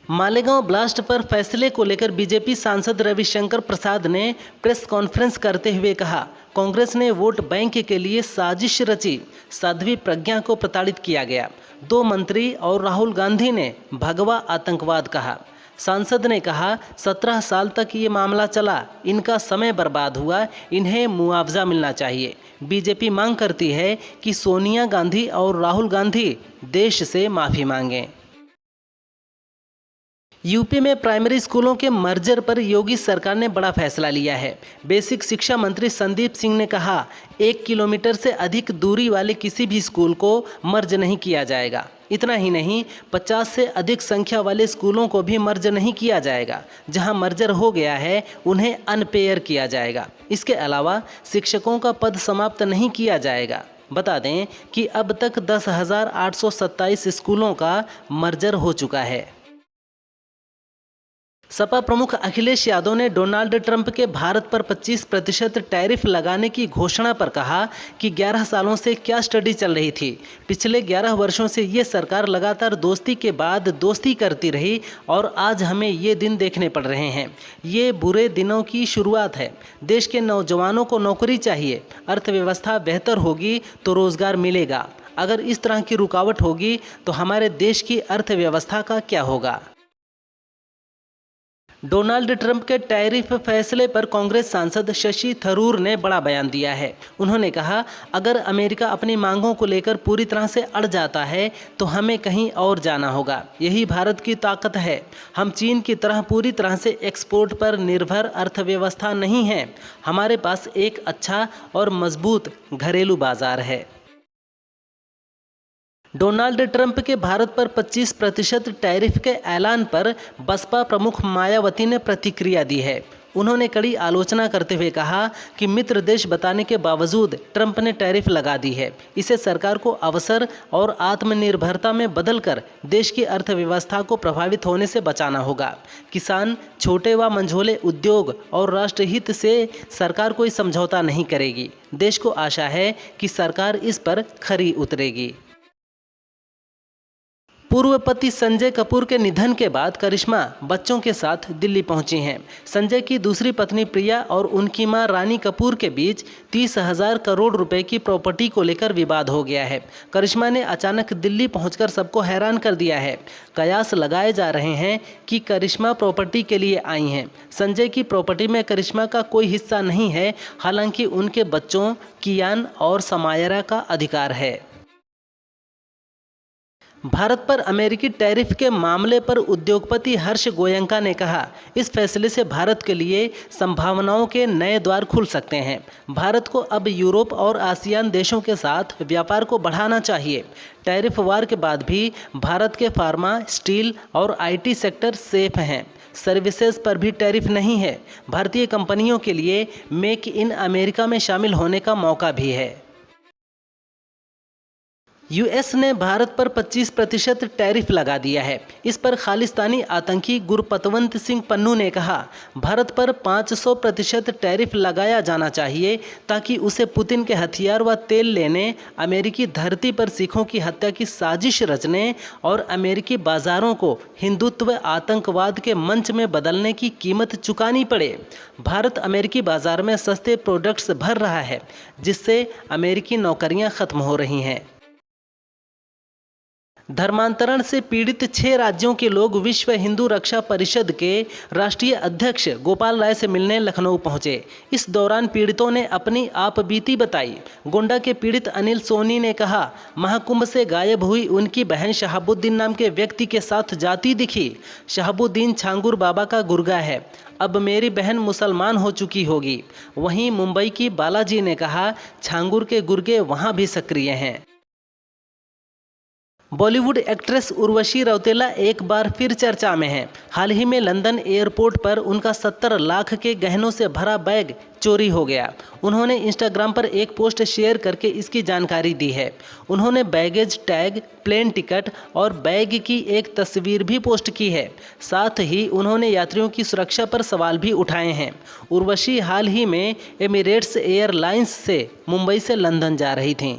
Malegaon blast पर फैसले को लेकर बीजेपी सांसद रविशंकर प्रसाद ने प्रेस कॉन्फ्रेंस करते हुए कहा, कांग्रेस ने वोट बैंक के लिए साजिश रची, साध्वी प्रज्ञा को प्रताड़ित किया गया। 2 मंत्री और राहुल गांधी ने भगवा आतंकवाद कहा। सांसद ने कहा, 17 साल तक ये मामला चला, इनका समय बर्बाद हुआ, इन्हें मुआवजा मिलना चाहिए। बीजेपी मांग करती है कि सोनिया गांधी और राहुल गांधी देश से माफ़ी मांगें। यूपी में प्राइमरी स्कूलों के मर्जर पर योगी सरकार ने बड़ा फैसला लिया है। बेसिक शिक्षा मंत्री संदीप सिंह ने कहा, 1 किलोमीटर से अधिक दूरी वाले किसी भी स्कूल को मर्ज नहीं किया जाएगा। इतना ही नहीं, 50 से अधिक संख्या वाले स्कूलों को भी मर्ज नहीं किया जाएगा। जहां मर्जर हो गया है उन्हें अनपेयर किया जाएगा। इसके अलावा शिक्षकों का पद समाप्त नहीं किया जाएगा। बता दें कि अब तक 10,827 स्कूलों का मर्जर हो चुका है। सपा प्रमुख अखिलेश यादव ने डोनाल्ड ट्रंप के भारत पर 25% टैरिफ लगाने की घोषणा पर कहा कि 11 सालों से क्या स्टडी चल रही थी। पिछले 11 वर्षों से ये सरकार लगातार दोस्ती के बाद दोस्ती करती रही और आज हमें ये दिन देखने पड़ रहे हैं। ये बुरे दिनों की शुरुआत है। देश के नौजवानों को नौकरी चाहिए, अर्थव्यवस्था बेहतर होगी तो रोजगार मिलेगा। अगर इस तरह की रुकावट होगी तो हमारे देश की अर्थव्यवस्था का क्या होगा। डोनाल्ड ट्रंप के टैरिफ फैसले पर कांग्रेस सांसद शशि थरूर ने बड़ा बयान दिया है। उन्होंने कहा, अगर अमेरिका अपनी मांगों को लेकर पूरी तरह से अड़ जाता है तो हमें कहीं और जाना होगा। यही भारत की ताकत है। हम चीन की तरह पूरी तरह से एक्सपोर्ट पर निर्भर अर्थव्यवस्था नहीं है। हमारे पास एक अच्छा और मजबूत घरेलू बाजार है। डोनाल्ड ट्रंप के भारत पर 25% टैरिफ के ऐलान पर बसपा प्रमुख मायावती ने प्रतिक्रिया दी है। उन्होंने कड़ी आलोचना करते हुए कहा कि मित्र देश बताने के बावजूद ट्रंप ने टैरिफ लगा दी है। इसे सरकार को अवसर और आत्मनिर्भरता में बदलकर देश की अर्थव्यवस्था को प्रभावित होने से बचाना होगा। किसान, छोटे व मंझोले उद्योग और राष्ट्रहित से सरकार कोई समझौता नहीं करेगी। देश को आशा है कि सरकार इस पर खरी उतरेगी। पूर्व पति संजय कपूर के निधन के बाद करिश्मा बच्चों के साथ दिल्ली पहुंची हैं। संजय की दूसरी पत्नी प्रिया और उनकी मां रानी कपूर के बीच 30,000 करोड़ रुपए की प्रॉपर्टी को लेकर विवाद हो गया है। करिश्मा ने अचानक दिल्ली पहुंचकर सबको हैरान कर दिया है। कयास लगाए जा रहे हैं कि करिश्मा प्रॉपर्टी के लिए आई हैं। संजय की प्रॉपर्टी में करिश्मा का कोई हिस्सा नहीं है, हालांकि उनके बच्चों कियान और समायरा का अधिकार है। भारत पर अमेरिकी टैरिफ के मामले पर उद्योगपति हर्ष गोयंका ने कहा, इस फैसले से भारत के लिए संभावनाओं के नए द्वार खुल सकते हैं। भारत को अब यूरोप और आसियान देशों के साथ व्यापार को बढ़ाना चाहिए। टैरिफ वार के बाद भी भारत के फार्मा, स्टील और IT सेक्टर सेफ हैं। सर्विसेज पर भी टैरिफ नहीं है। भारतीय कंपनियों के लिए मेक इन अमेरिका में शामिल होने का मौका भी है। US ने भारत पर 25% टैरिफ लगा दिया है। इस पर खालिस्तानी आतंकी गुरपतवंत सिंह पन्नू ने कहा, भारत पर 500% टैरिफ लगाया जाना चाहिए ताकि उसे पुतिन के हथियार व तेल लेने, अमेरिकी धरती पर सिखों की हत्या की साजिश रचने और अमेरिकी बाजारों को हिंदुत्व आतंकवाद के मंच में बदलने की कीमत चुकानी पड़े। भारत अमेरिकी बाजार में सस्ते प्रोडक्ट्स भर रहा है, जिससे अमेरिकी नौकरियां खत्म हो रही हैं। धर्मांतरण से पीड़ित 6 राज्यों के लोग विश्व हिंदू रक्षा परिषद के राष्ट्रीय अध्यक्ष गोपाल राय से मिलने लखनऊ पहुंचे। इस दौरान पीड़ितों ने अपनी आपबीती बताई। गोंडा के पीड़ित अनिल सोनी ने कहा, महाकुंभ से गायब हुई उनकी बहन शहाबुद्दीन नाम के व्यक्ति के साथ जाती दिखी। शहाबुद्दीन छांगुर बाबा का गुर्गा है। अब मेरी बहन मुसलमान हो चुकी होगी। वहीं मुंबई की बालाजी ने कहा, छांगुर के गुर्गे वहाँ भी सक्रिय हैं। बॉलीवुड एक्ट्रेस उर्वशी रौतेला एक बार फिर चर्चा में है। हाल ही में लंदन एयरपोर्ट पर उनका 70 लाख के गहनों से भरा बैग चोरी हो गया। उन्होंने इंस्टाग्राम पर एक पोस्ट शेयर करके इसकी जानकारी दी है। उन्होंने बैगेज टैग, प्लेन टिकट और बैग की एक तस्वीर भी पोस्ट की है। साथ ही उन्होंने यात्रियों की सुरक्षा पर सवाल भी उठाए हैं। उर्वशी हाल ही में एमिरेट्स एयरलाइंस से मुंबई से लंदन जा रही थीं।